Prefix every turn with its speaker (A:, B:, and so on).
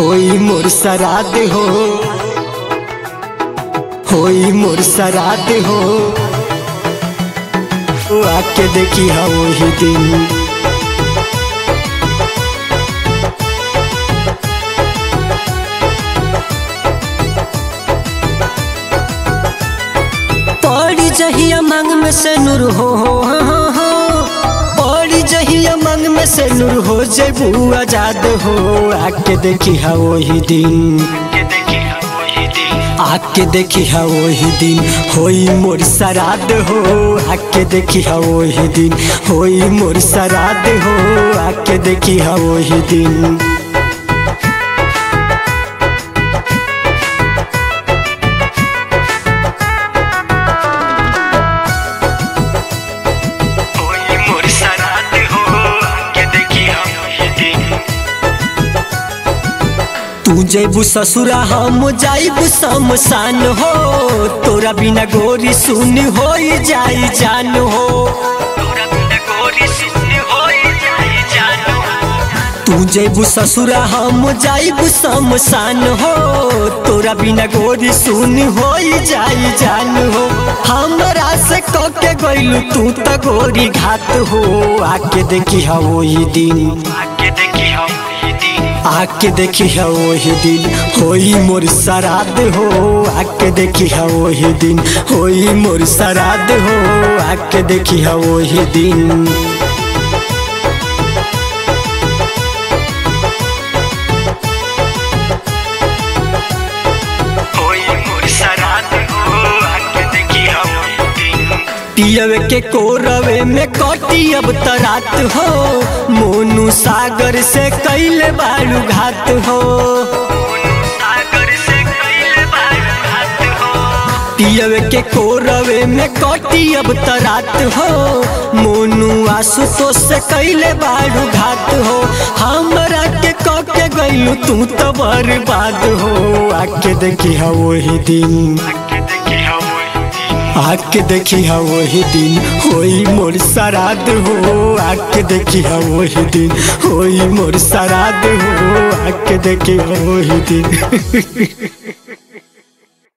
A: होई मोर सराद हो, होई मोर सराद हो, आके देखी हा वही दिन। पड़ी जहिया मांग में से नूर हो, पड़ी जहिया मांग में से नूर हो, जेबू आजाद हो, आके देखी हा वही दिन, आके देखी हा वही दिन, होई मोर सराद हो, आके देखी हा वही दिन, होई मोर सराद हो, आके देखी हा वही दिन। तू जैबू ससुरा हम जाइबू शमशान हो, तोरा बिना गोरी सुन हो जाई जान हो, तू जैबू ससुरा हम जाइबू शमशान हो, तोरा बिना गोरी सुन हो जाई जान हो। हमरा से कके गइलू तू त गोरी घात हो, आके देखी हा वही दिन, आके देखी हा वही दिन, होई मोर सराद हो, आके देखी हा वही दिन, होई मोर सराद हो, आके देखी हा वही दिन। पियवे के कोरवे में कटी अब तरात हो, मोनू सागर से कैले बारू घात हो, पियवे के कोरवे में कटी अब तरात हो, मोनू आशुतोष से कैले बारू घात हो। हमरा के कके गइलू तू तो बर्बाद हो, आके देखी हा वही दिन, आके देखी हा वही दिन, होई मोर सराद हो, आके देखी हा वही दिन, होई मोर सराद हो, आके देखी हा वही दिन।